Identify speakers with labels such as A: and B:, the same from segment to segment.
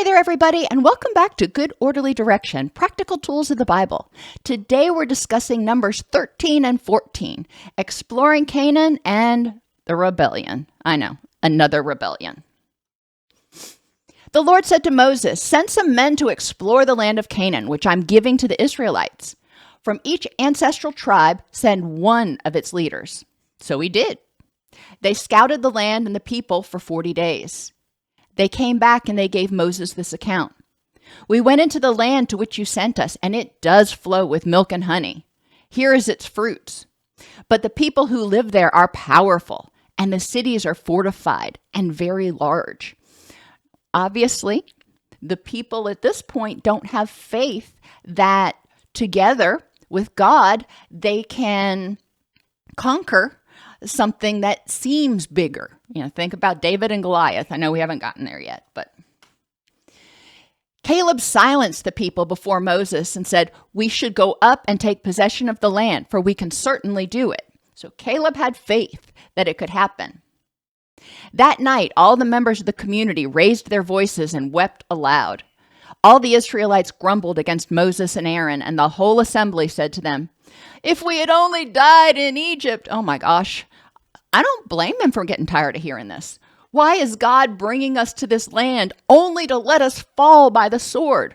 A: Hey there, everybody, and welcome back to Good Orderly Direction, Practical Tools of the Bible. Today we're discussing Numbers 13 and 14, exploring Canaan and the rebellion. I know, another rebellion. The Lord said to Moses, "Send some men to explore the land of Canaan, which I'm giving to the Israelites. From each ancestral tribe, send one of its leaders." So he did. They scouted the land and the people for 40 days. They came back and they gave Moses this account. "We went into the land to which you sent us, and it does flow with milk and honey. Here is its fruits. But the people who live there are powerful, and the cities are fortified and very large." Obviously, the people at this point don't have faith that together with God, they can conquer something that seems bigger. Think about David and Goliath. I know we haven't gotten there yet, but Caleb silenced the people before Moses and said, "We should go up and take possession of the land, for we can certainly do it." So Caleb had faith that it could happen. That night, all the members of the community raised their voices and wept aloud. All the Israelites grumbled against Moses and Aaron, and the whole assembly said to them, "If we had only died in Egypt." Oh my gosh. I don't blame them for getting tired of hearing this. Why is God bringing us to this land only to let us fall by the sword?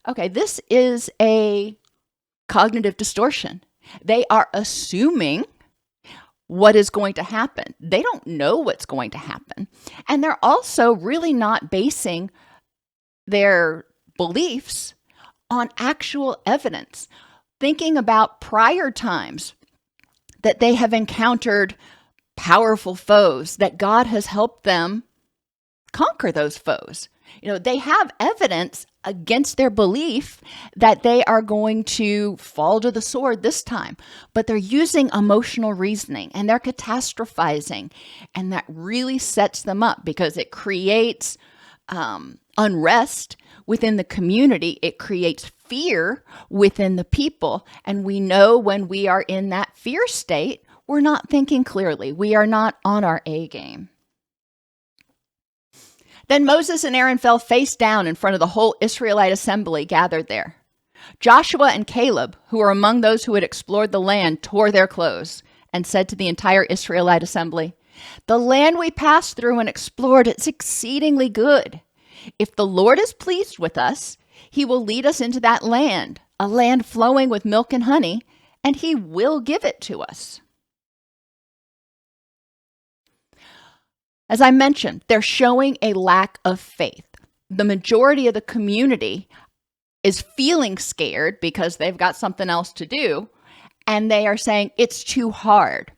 A: Okay, this is a cognitive distortion. They are assuming what is going to happen. They don't know what's going to happen. And they're also really not basing their beliefs on actual evidence, thinking about prior times that they have encountered powerful foes, that God has helped them conquer those foes. They have evidence against their belief that they are going to fall to the sword this time, but they're using emotional reasoning and they're catastrophizing, and that really sets them up because it creates unrest within the community. It creates fear within the people, and we know when we are in that fear state, we're not thinking clearly. We are not on our A game. Then Moses and Aaron fell face down in front of the whole Israelite assembly gathered there. Joshua and Caleb, who were among those who had explored the land, tore their clothes and said to the entire Israelite assembly, "The land we passed through and explored is exceedingly good. If the Lord is pleased with us, he will lead us into that land, a land flowing with milk and honey, and he will give it to us." As I mentioned, they're showing a lack of faith. The majority of the community is feeling scared because they've got something else to do, and they are saying it's too hard.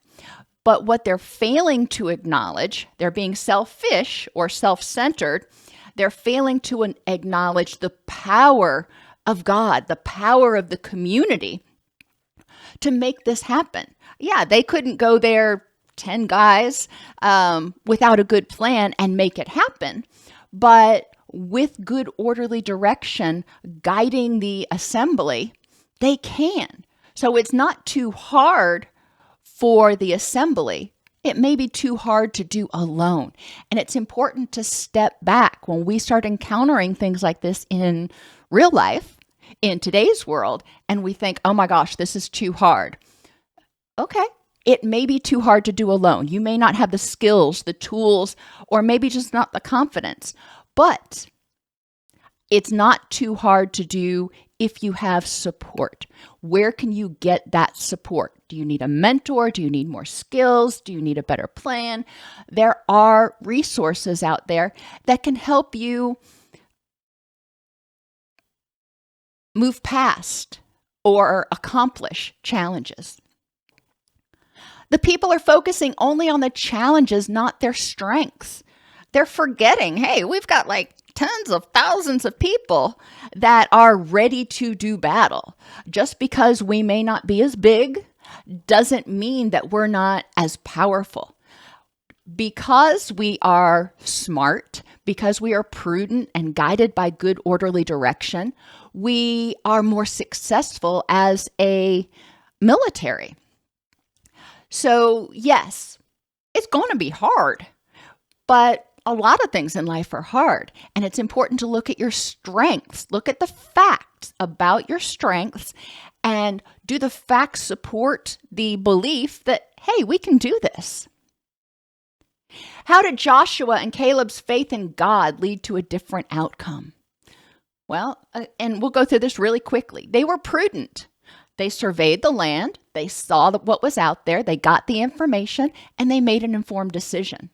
A: But what they're failing to acknowledge, they're being selfish or self-centered, they're failing to acknowledge the power of God, the power of the community to make this happen. Yeah, they couldn't go there 10 guys without a good plan and make it happen. But with good orderly direction guiding the assembly, they can. So it's not too hard for the assembly. It may be too hard to do alone. And it's important to step back when we start encountering things like this in real life, in today's world, and we think, "Oh my gosh, this is too hard." Okay. It may be too hard to do alone. You may not have the skills, the tools, or maybe just not the confidence. But it's not too hard to do if you have support. Where can you get that support? Do you need a mentor? Do you need more skills? Do you need a better plan? There are resources out there that can help you move past or accomplish challenges. The people are focusing only on the challenges, not their strengths. They're forgetting, hey, we've got like tens of thousands of people that are ready to do battle. Just because we may not be as big doesn't mean that we're not as powerful. Because we are smart, because we are prudent and guided by good orderly direction, we are more successful as a military. So yes, it's going to be hard, but a lot of things in life are hard, and it's important to look at your strengths. Look at the facts about your strengths, and do the facts support the belief that, hey, we can do this? How did Joshua and Caleb's faith in God lead to a different outcome? Well, and we'll go through this really quickly. They were prudent. They surveyed the land. They saw what was out there. They got the information, and they made an informed decision.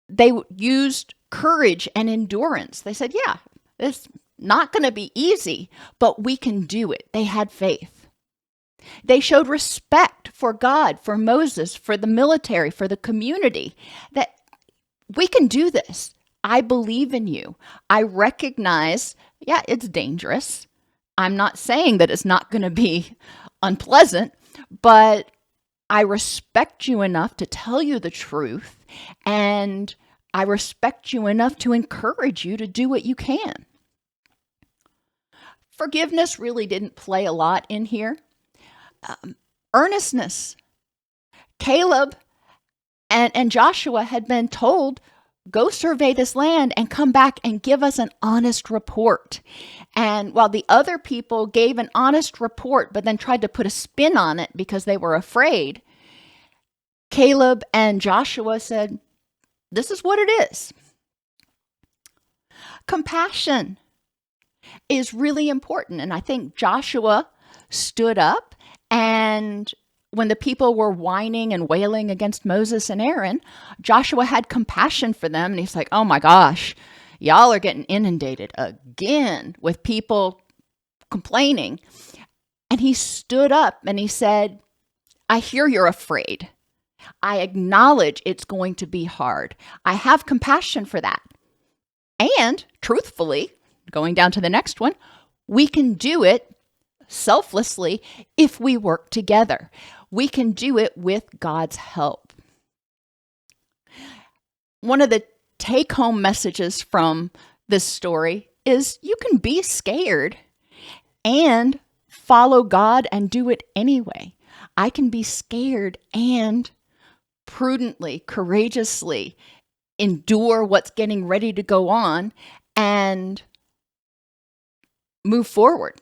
A: They used courage and endurance. They said, yeah, it's not going to be easy, but we can do it. They had faith. They showed respect for God, for Moses, for the military, for the community, that we can do this. I believe in you. I recognize, yeah, it's dangerous. I'm not saying that it's not going to be unpleasant, but I respect you enough to tell you the truth, and I respect you enough to encourage you to do what you can. Forgiveness really didn't play a lot in here. Earnestness. Caleb and Joshua had been told, go survey this land and come back and give us an honest report. And while the other people gave an honest report, but then tried to put a spin on it because they were afraid, Caleb and Joshua said, this is what it is. Compassion is really important. And I think Joshua stood up, and when the people were whining and wailing against Moses and Aaron, Joshua had compassion for them. And he's like, oh my gosh, y'all are getting inundated again with people complaining. And he stood up and he said, I hear you're afraid. I acknowledge it's going to be hard. I have compassion for that. And truthfully, going down to the next one, we can do it selflessly if we work together. We can do it with God's help. One of the take-home messages from this story is you can be scared and follow God and do it anyway. I can be scared and prudently, courageously endure what's getting ready to go on and move forward.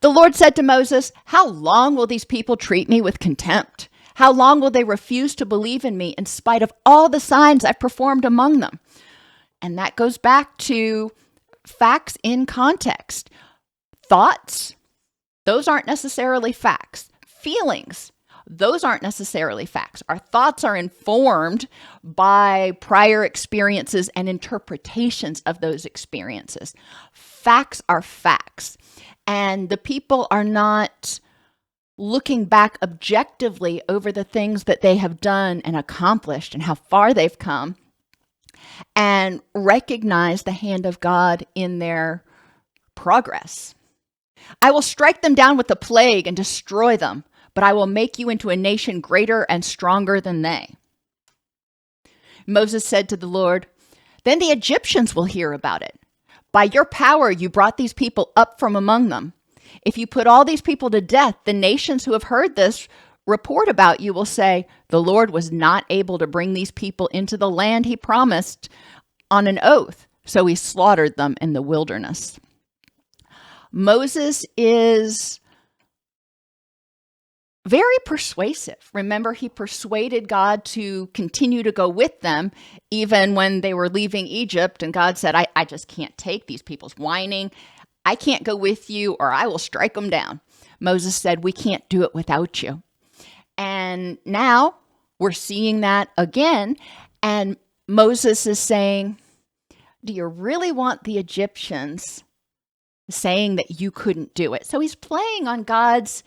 A: The Lord said to Moses, how long will these people treat me with contempt? How long will they refuse to believe in me in spite of all the signs I've performed among them? And that goes back to facts in context. Thoughts, those aren't necessarily facts. Feelings, those aren't necessarily facts. Our thoughts are informed by prior experiences and interpretations of those experiences. Facts are facts. And the people are not looking back objectively over the things that they have done and accomplished and how far they've come, and recognize the hand of God in their progress. I will strike them down with the plague and destroy them, but I will make you into a nation greater and stronger than they. Moses said to the Lord, then the Egyptians will hear about it. By your power, you brought these people up from among them. If you put all these people to death, the nations who have heard this report about you will say, the Lord was not able to bring these people into the land he promised on an oath, so he slaughtered them in the wilderness. Moses is very persuasive. Remember, he persuaded God to continue to go with them, even when they were leaving Egypt. And God said, I just can't take these people's whining. I can't go with you, or I will strike them down. Moses said, we can't do it without you. And now we're seeing that again. And Moses is saying, do you really want the Egyptians saying that you couldn't do it? So he's playing on God's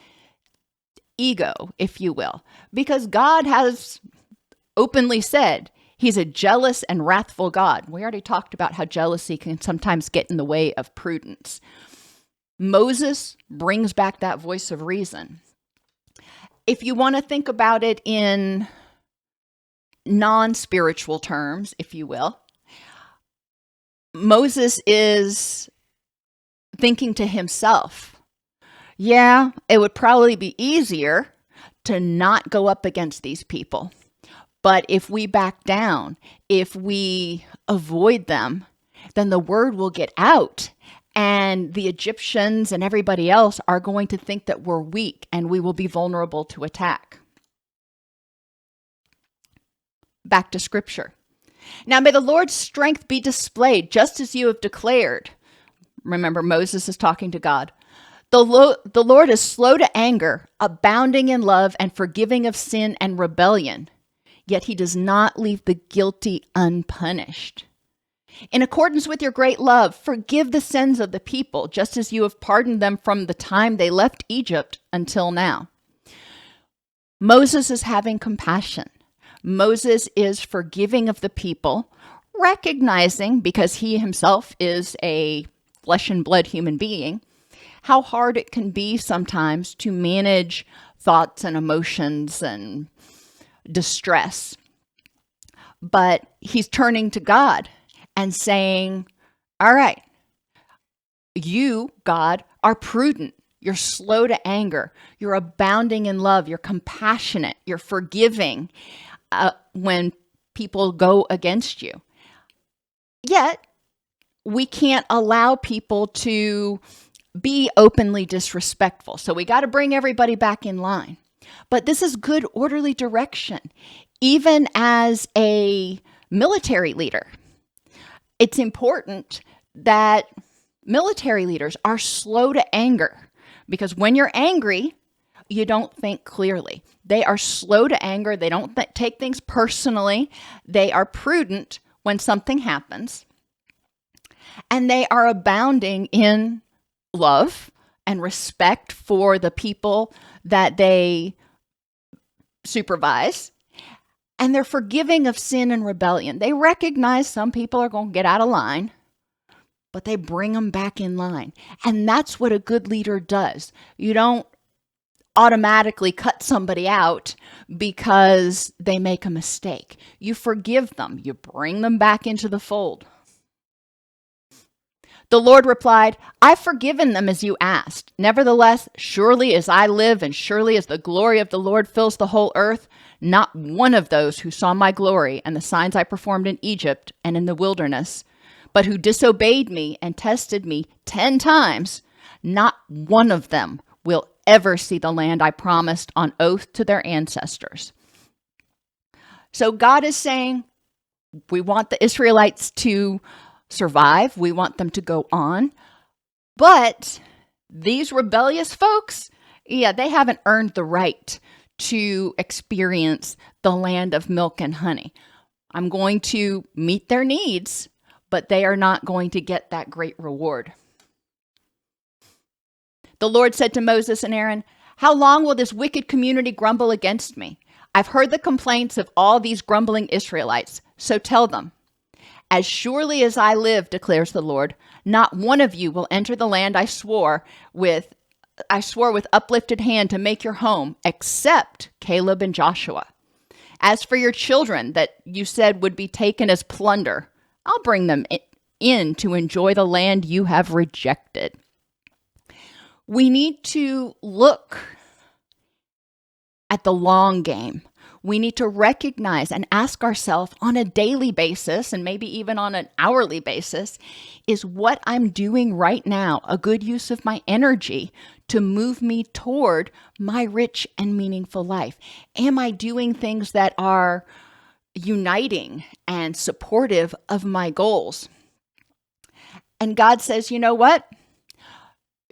A: ego, if you will, because God has openly said he's a jealous and wrathful God. We already talked about how jealousy can sometimes get in the way of prudence. Moses brings back that voice of reason. If you want to think about it in non-spiritual terms, if you will, Moses is thinking to himself, yeah, it would probably be easier to not go up against these people. But if we back down, if we avoid them, then the word will get out. And the Egyptians and everybody else are going to think that we're weak and we will be vulnerable to attack. Back to scripture. Now may the Lord's strength be displayed just as you have declared. Remember, Moses is talking to God. The Lord is slow to anger, abounding in love, and forgiving of sin and rebellion. Yet he does not leave the guilty unpunished. In accordance with your great love, forgive the sins of the people, just as you have pardoned them from the time they left Egypt until now. Moses is having compassion. Moses is forgiving of the people, recognizing, because he himself is a flesh and blood human being, how hard it can be sometimes to manage thoughts and emotions and distress. But he's turning to God and saying, all right, you, God, are prudent. You're slow to anger. You're abounding in love. You're compassionate. You're forgiving when people go against you. Yet, we can't allow people to be openly disrespectful. So we got to bring everybody back in line. But this is good, orderly direction. Even as a military leader, it's important that military leaders are slow to anger, because when you're angry, you don't think clearly. They are slow to anger. They don't take things personally. They are prudent when something happens. And they are abounding in love and respect for the people that they supervise. And they're forgiving of sin and rebellion. They recognize some people are going to get out of line, but they bring them back in line. And that's what a good leader does. You don't automatically cut somebody out because they make a mistake. You forgive them. You bring them back into the fold. The Lord replied, I've forgiven them as you asked. Nevertheless, surely as I live and surely as the glory of the Lord fills the whole earth, not one of those who saw my glory and the signs I performed in Egypt and in the wilderness, but who disobeyed me and tested me 10 times, not one of them will ever see the land I promised on oath to their ancestors. So God is saying, we want the Israelites to survive. We want them to go on. But these rebellious folks, they haven't earned the right to experience the land of milk and honey. I'm going to meet their needs, but they are not going to get that great reward. The Lord said to Moses and Aaron, how long will this wicked community grumble against me? I've heard the complaints of all these grumbling Israelites, so tell them, as surely as I live, declares the Lord, not one of you will enter the land I swore with uplifted hand to make your home, except Caleb and Joshua. As for your children that you said would be taken as plunder, I'll bring them in to enjoy the land you have rejected. We need to look at the long game. We need to recognize and ask ourselves on a daily basis, and maybe even on an hourly basis, is what I'm doing right now a good use of my energy to move me toward my rich and meaningful life? Am I doing things that are uniting and supportive of my goals? And God says, you know what?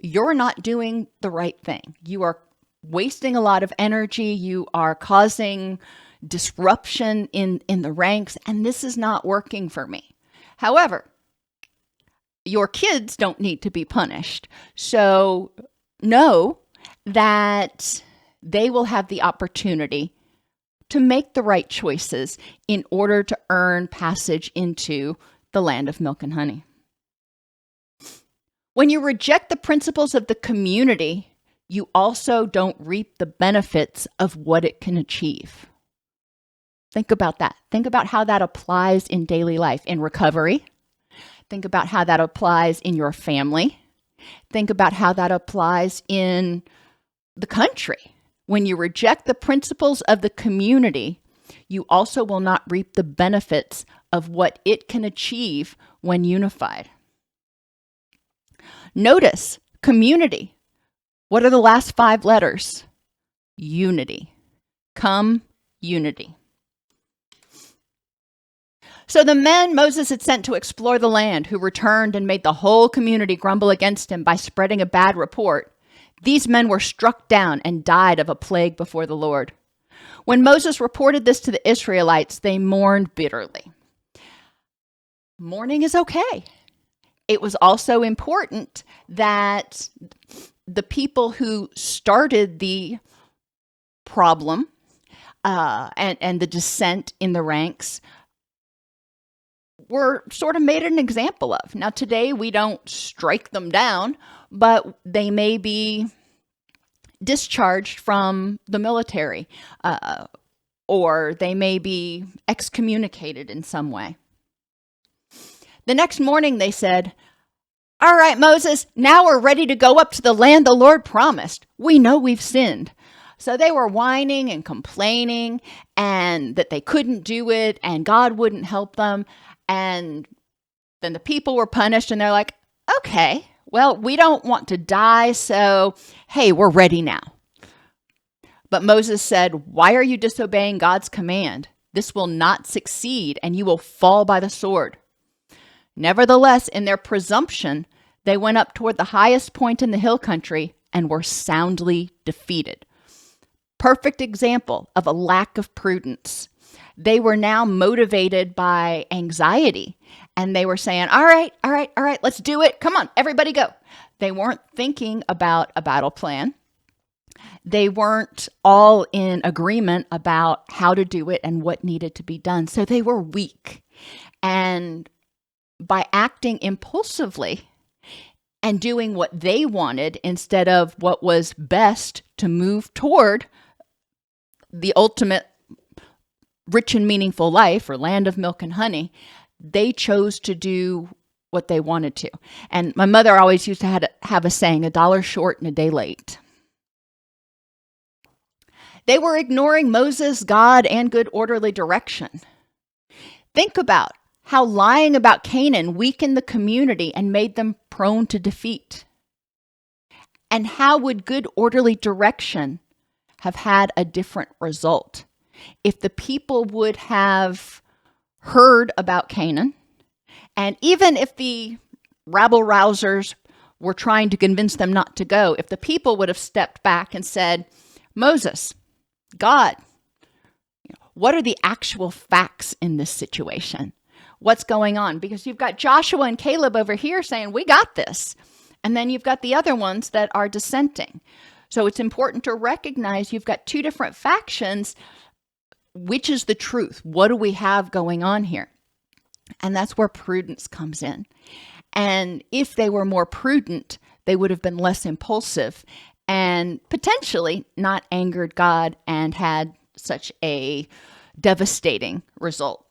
A: You're not doing the right thing. You are wasting a lot of energy. You are causing disruption in the ranks, and this is not working for me. However, your kids don't need to be punished. So know that they will have the opportunity to make the right choices in order to earn passage into the land of milk and honey. When you reject the principles of the community, you also don't reap the benefits of what it can achieve. Think about that. Think about how that applies in daily life, in recovery. Think about how that applies in your family. Think about how that applies in the country. When you reject the principles of the community, you also will not reap the benefits of what it can achieve when unified. Notice community. What are the last 5 letters? Unity. Unity. So the men Moses had sent to explore the land, who returned and made the whole community grumble against him by spreading a bad report, these men were struck down and died of a plague before the Lord. When Moses reported this to the Israelites, they mourned bitterly. Mourning is okay. It was also important that the people who started the problem and the dissent in the ranks were sort of made an example of. Now, today we don't strike them down, but they may be discharged from the military, or they may be excommunicated in some way. The next morning they said, "All right, Moses, now we're ready to go up to the land the Lord promised. We know we've sinned." So they were whining and complaining and that they couldn't do it and God wouldn't help them. And then the people were punished and they're like, "Okay, well, we don't want to die, so hey, we're ready now." But Moses said, "Why are you disobeying God's command? This will not succeed and you will fall by the sword." Nevertheless, in their presumption, they went up toward the highest point in the hill country and were soundly defeated. Perfect example of a lack of prudence. They were now motivated by anxiety, and they were saying, all right, let's do it. Come on, everybody go. They weren't thinking about a battle plan. They weren't all in agreement about how to do it and what needed to be done. So they were weak. And by acting impulsively and doing what they wanted instead of what was best to move toward the ultimate rich and meaningful life, or land of milk and honey, they chose to do what they wanted to. And my mother always used to have a saying, "A dollar short and a day late." They were ignoring Moses, God, and good orderly direction. Think about how lying about Canaan weakened the community and made them prone to defeat. And how would good orderly direction have had a different result? If the people would have heard about Canaan, and even if the rabble-rousers were trying to convince them not to go, if the people would have stepped back and said, "Moses, God, what are the actual facts in this situation? What's going on?" Because you've got Joshua and Caleb over here saying, "We got this." And then you've got the other ones that are dissenting. So it's important to recognize you've got 2 different factions. Which is the truth? What do we have going on here? And that's where prudence comes in. And if they were more prudent, they would have been less impulsive and potentially not angered God and had such a devastating result.